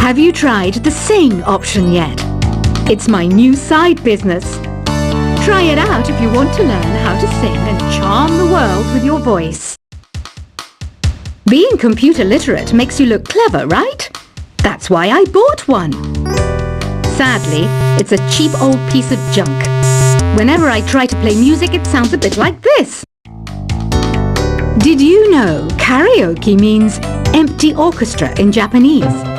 Have you tried the sing option yet? It's my new side business. Try it out if you want to learn how to sing and charm the world with your voice. Being computer literate makes you look clever, right? That's why I bought one. Sadly, it's a cheap old piece of junk. Whenever I try to play music, it sounds a bit like this. Did you know karaoke means empty orchestra in Japanese?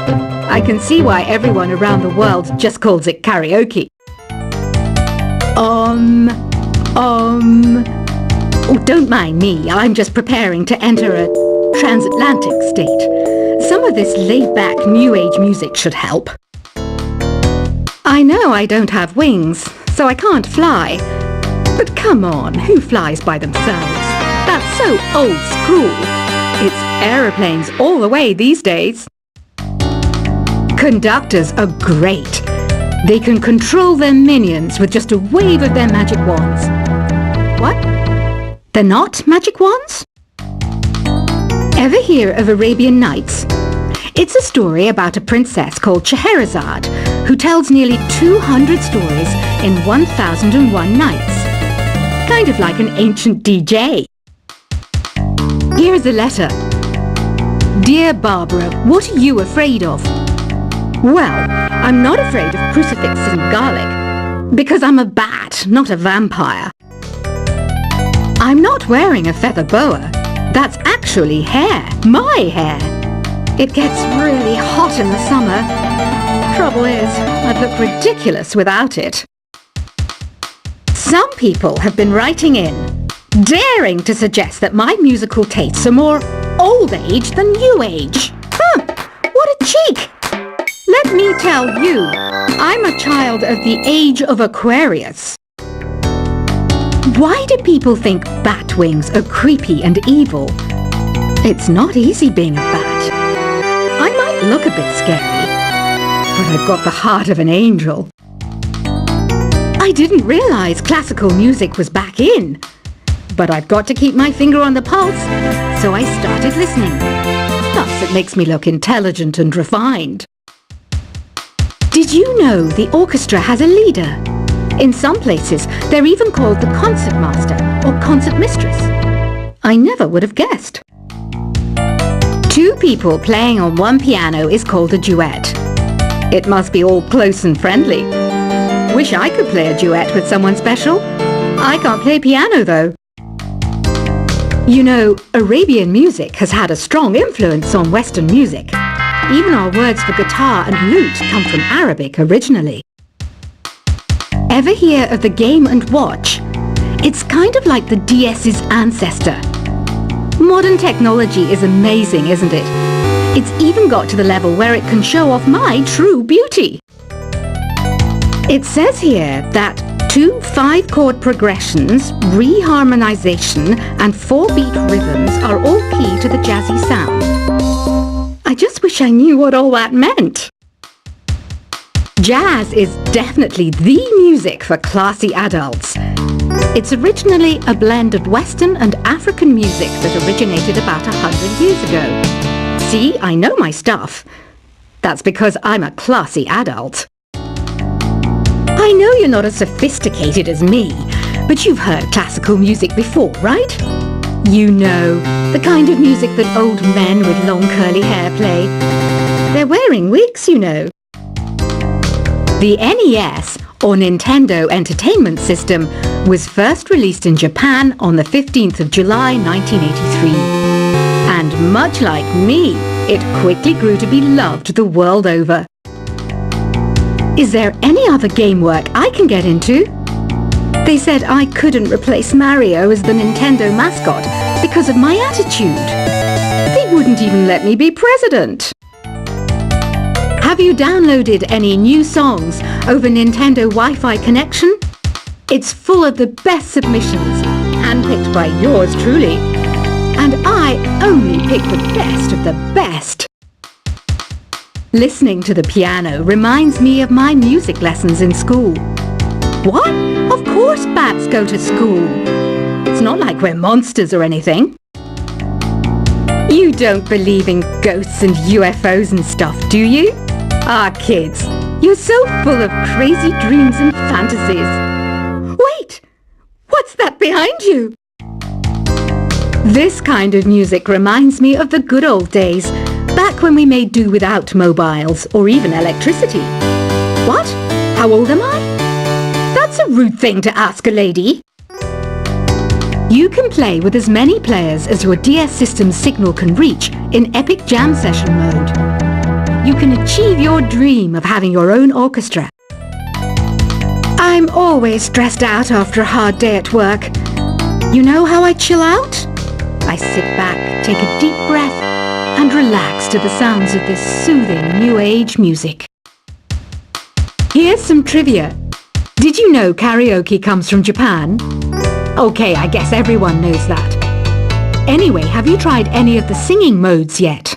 I can see why everyone around the world just calls it karaoke. Oh, don't mind me. I'm just preparing to enter a transatlantic state. Some of this laid-back New Age music should help. I know I don't have wings, so I can't fly. But come on, who flies by themselves? That's so old school. It's aeroplanes all the way these days. Conductors are great. They can control their minions with just a wave of their magic wands. What? They're not magic wands? Ever hear of Arabian Nights? It's a story about a princess called Scheherazade who tells nearly 200 stories in 1001 nights. Kind of like an ancient DJ. Here's a letter. Dear Barbara, what are you afraid of? Well, I'm not afraid of crucifixes and garlic, because I'm a bat, not a vampire. I'm not wearing a feather boa. That's actually hair, my hair. It gets really hot in the summer. Trouble is, I'd look ridiculous without it. Some people have been writing in, daring to suggest that my musical tastes are more old age than new age. What a cheek! Let me tell you, I'm a child of the age of Aquarius. Why do people think bat wings are creepy and evil? It's not easy being a bat. I might look a bit scary, but I've got the heart of an angel. I didn't realize classical music was back in, but I've got to keep my finger on the pulse, so I started listening. Plus, it makes me look intelligent and refined. Did you know the orchestra has a leader? In some places, they're even called the concertmaster or concertmistress. I never would have guessed. Two people playing on one piano is called a duet. It must be all close and friendly. Wish I could play a duet with someone special. I can't play piano though. You know, Arabian music has had a strong influence on Western music. Even our words for guitar and lute come from Arabic originally. Ever hear of the Game & Watch? It's kind of like the DS's ancestor. Modern technology is amazing, isn't it? It's even got to the level where it can show off my true beauty. It says here that 2 5-chord progressions, reharmonization and 4-beat rhythms are all key to the jazzy sound. I just wish I knew what all that meant. Jazz is definitely the music for classy adults. It's originally a blend of Western and African music that originated about 100 years ago. See, I know my stuff. That's because I'm a classy adult. I know you're not as sophisticated as me, but you've heard classical music before, right? You know, the kind of music that old men with long curly hair play. They're wearing wigs, you know. The NES, or Nintendo Entertainment System, was first released in Japan on the 15th of July 1983. And much like me, it quickly grew to be loved the world over. Is there any other game work I can get into? They said I couldn't replace Mario as the Nintendo mascot because of my attitude. They wouldn't even let me be president. Have you downloaded any new songs over Nintendo Wi-Fi connection? It's full of the best submissions, handpicked by yours truly. And I only pick the best of the best. Listening to the piano reminds me of my music lessons in school. What? Of course bats go to school. It's not like we're monsters or anything. You don't believe in ghosts and UFOs and stuff, do you? Ah, kids, you're so full of crazy dreams and fantasies. Wait, what's that behind you? This kind of music reminds me of the good old days, back when we made do without mobiles or even electricity. What? How old am I? That's a rude thing to ask a lady. You can play with as many players as your DS system's signal can reach in Epic Jam Session mode. You can achieve your dream of having your own orchestra. I'm always stressed out after a hard day at work. You know how I chill out? I sit back, take a deep breath, and relax to the sounds of this soothing new age music. Here's some trivia. Did you know karaoke comes from Japan? Okay, I guess everyone knows that. Anyway, have you tried any of the singing modes yet?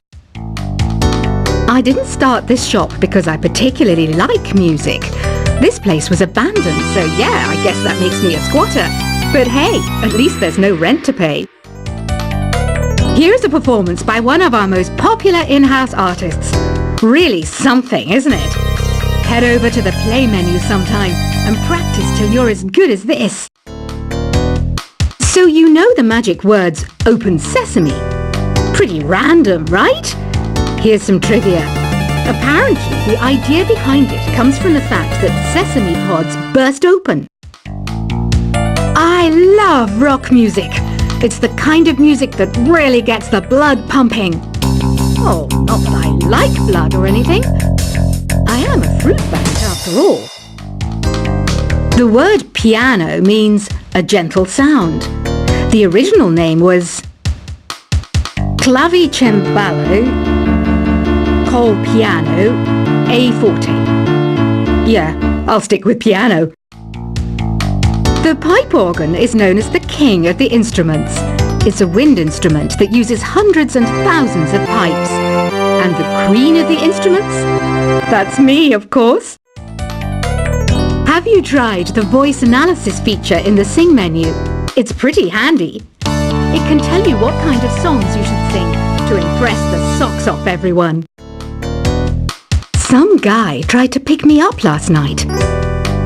I didn't start this shop because I particularly like music. This place was abandoned, so yeah, I guess that makes me a squatter. But hey, at least there's no rent to pay. Here's a performance by one of our most popular in-house artists. Really something, isn't it? Head over to the play menu sometime and practice till you're as good as this. So you know the magic words "Open Sesame"? Pretty random, right? Here's some trivia. Apparently, the idea behind it comes from the fact that sesame pods burst open. I love rock music. It's the kind of music that really gets the blood pumping. Oh, not that I like blood or anything. I am a fruit bat after all. The word piano means a gentle sound. The original name was clavicembalo col piano a forte. Yeah, I'll stick with piano. The pipe organ is known as the king of the instruments. It's a wind instrument that uses hundreds and thousands of pipes. And the queen of the instruments? That's me, of course. Have you tried the voice analysis feature in the Sing menu? It's pretty handy. It can tell you what kind of songs you should sing to impress the socks off everyone. Some guy tried to pick me up last night.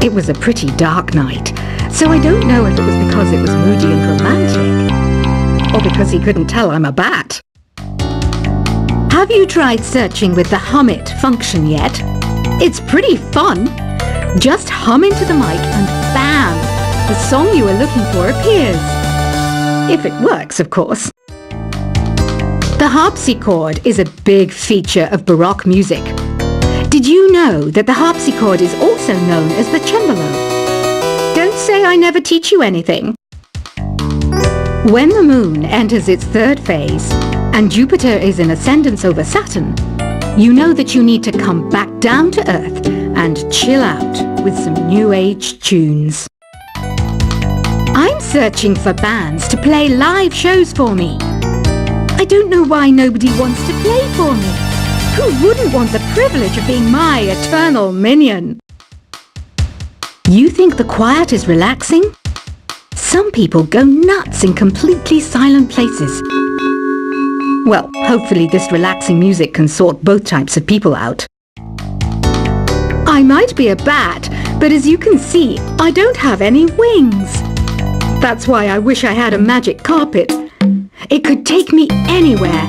It was a pretty dark night, so I don't know if it was because it was moody and romantic, or because he couldn't tell I'm a bat. Have you tried searching with the Hum It function yet? It's pretty fun. Just hum into the mic and bam! The song you are looking for appears. If it works, of course. The harpsichord is a big feature of Baroque music. Did you know that the harpsichord is also known as the cembalo? Don't say I never teach you anything. When the moon enters its third phase and Jupiter is in ascendance over Saturn, you know that you need to come back down to Earth and chill out with some new age tunes. I'm searching for bands to play live shows for me. I don't know why nobody wants to play for me. Who wouldn't want the privilege of being my eternal minion? You think the quiet is relaxing? Some people go nuts in completely silent places. Well, hopefully this relaxing music can sort both types of people out. I might be a bat, but as you can see, I don't have any wings. That's why I wish I had a magic carpet. It could take me anywhere,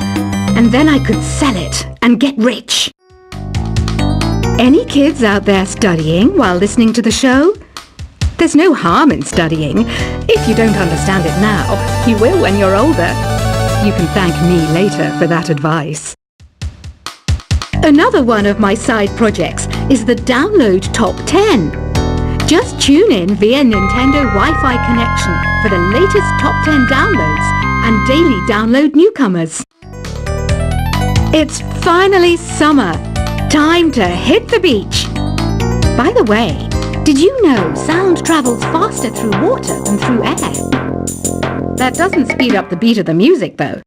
and then I could sell it and get rich. Any kids out there studying while listening to the show? There's no harm in studying. If you don't understand it now, you will when you're older. You can thank me later for that advice. Another one of my side projects is the Download Top 10. Just tune in via Nintendo Wi-Fi connection for the latest Top 10 downloads and daily download newcomers. It's finally summer. Time to hit the beach. By the way, did you know sound travels faster through water than through air? That doesn't speed up the beat of the music, though.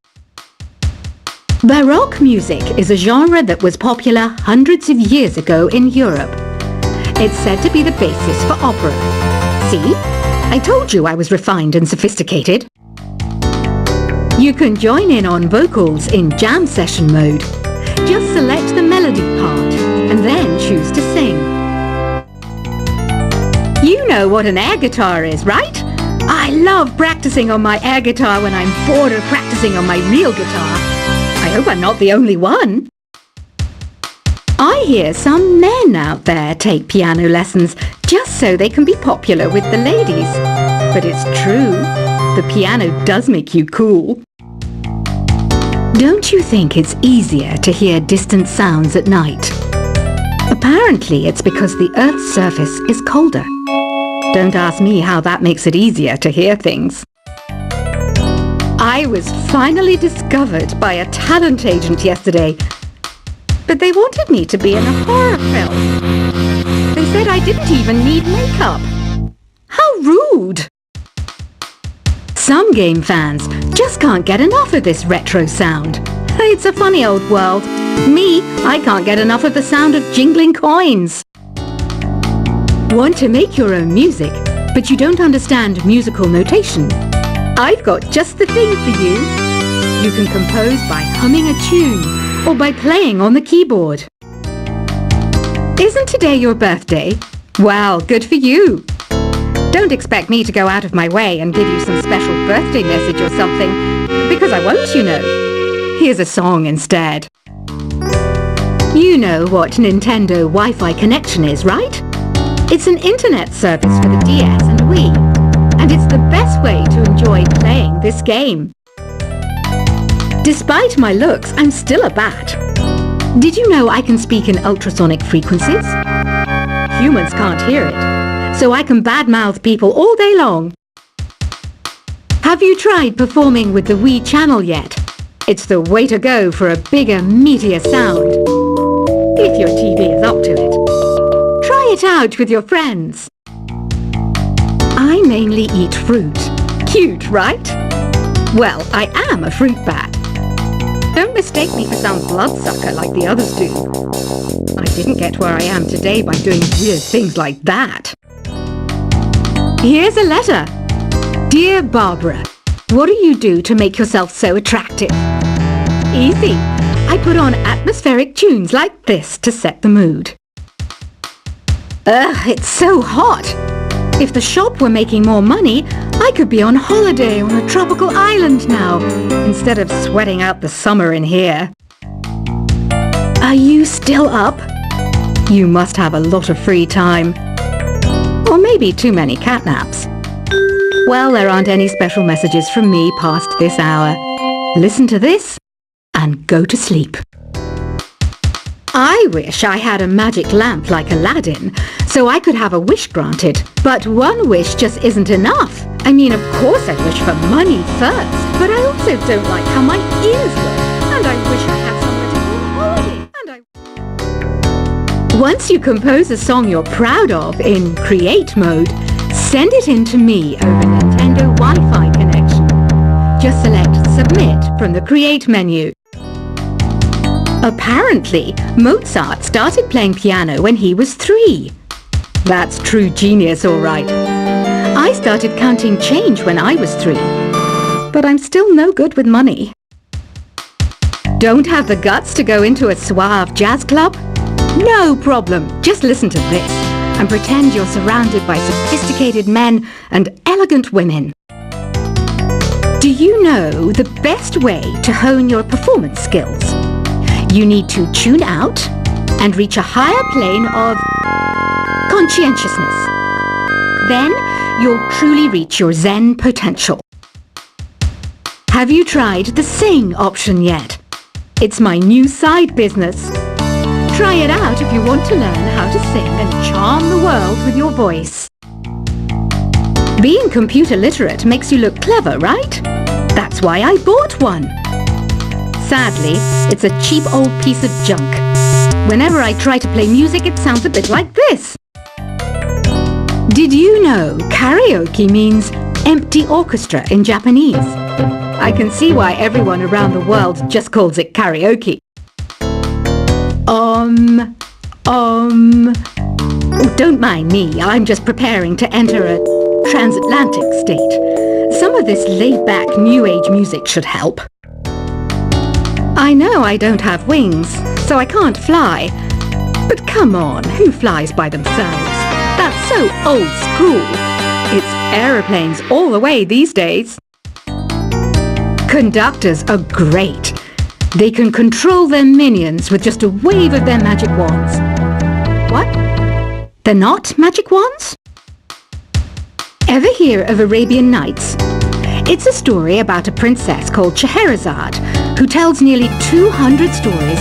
Baroque music is a genre that was popular hundreds of years ago in Europe. It's said to be the basis for opera. See? I told you I was refined and sophisticated. You can join in on vocals in jam session mode. Just select the melody part, and then choose to sing. You know what an air guitar is, right? I love practicing on my air guitar when I'm bored of practicing on my real guitar. I hope I'm not the only one. I hear some men out there take piano lessons just so they can be popular with the ladies. But it's true, the piano does make you cool. Don't you think it's easier to hear distant sounds at night? Apparently it's because the Earth's surface is colder. Don't ask me how that makes it easier to hear things. I was finally discovered by a talent agent yesterday, but they wanted me to be in a horror film. They said I didn't even need makeup. How rude! Some game fans just can't get enough of this retro sound. It's a funny old world. Me, I can't get enough of the sound of jingling coins. Want to make your own music, but you don't understand musical notation? I've got just the thing for you. You can compose by humming a tune or by playing on the keyboard. Isn't today your birthday? Well, good for you. Don't expect me to go out of my way and give you some special birthday message or something, because I won't, you know. Here's a song instead. You know what Nintendo Wi-Fi connection is, right? It's an internet service for the DS and Wii, and it's the best way to enjoy playing this game. Despite my looks, I'm still a bat. Did you know I can speak in ultrasonic frequencies? Humans can't hear it, so I can badmouth people all day long. Have you tried performing with the Wii channel yet? It's the way to go for a bigger, meatier sound. If your TV is up to it. Try it out with your friends. I mainly eat fruit. Cute, right? Well, I am a fruit bat. Don't mistake me for some bloodsucker like the others do. I didn't get where I am today by doing weird things like that. Here's a letter. Dear Barbara, what do you do to make yourself so attractive? Easy. I put on atmospheric tunes like this to set the mood. Ugh, it's so hot. If the shop were making more money, I could be on holiday on a tropical island now, instead of sweating out the summer in here. Are you still up? You must have a lot of free time. Or maybe too many catnaps. Well, there aren't any special messages from me past this hour. Listen to this and go to sleep. I wish I had a magic lamp like Aladdin, so I could have a wish granted. But one wish just isn't enough. I mean, of course I'd wish for money first, but I also don't like how my ears look, and I wish I had somewhere to go on holiday, Once you compose a song you're proud of in Create mode, send it in to me over Nintendo Wi-Fi connection. Just select Submit from the Create menu. Apparently, Mozart started playing piano when he was 3. That's true genius, all right. I started counting change when I was 3. But I'm still no good with money. Don't have the guts to go into a suave jazz club? No problem. Just listen to this and pretend you're surrounded by sophisticated men and elegant women. Do you know the best way to hone your performance skills? You need to tune out and reach a higher plane of conscientiousness. Then you'll truly reach your Zen potential. Have you tried the Sing option yet? It's my new side business. Try it out if you want to learn how to sing and charm the world with your voice. Being computer literate makes you look clever, right? That's why I bought one. Sadly, it's a cheap old piece of junk. Whenever I try to play music, it sounds a bit like this. Did you know karaoke means empty orchestra in Japanese? I can see why everyone around the world just calls it karaoke. Oh, don't mind me, I'm just preparing to enter a transatlantic state. Some of this laid-back new age music should help. I know I don't have wings, so I can't fly. But come on, who flies by themselves? That's so old school. It's aeroplanes all the way these days. Conductors are great. They can control their minions with just a wave of their magic wands. What? They're not magic wands? Ever hear of Arabian Nights? It's a story about a princess called Scheherazade who tells nearly 200 stories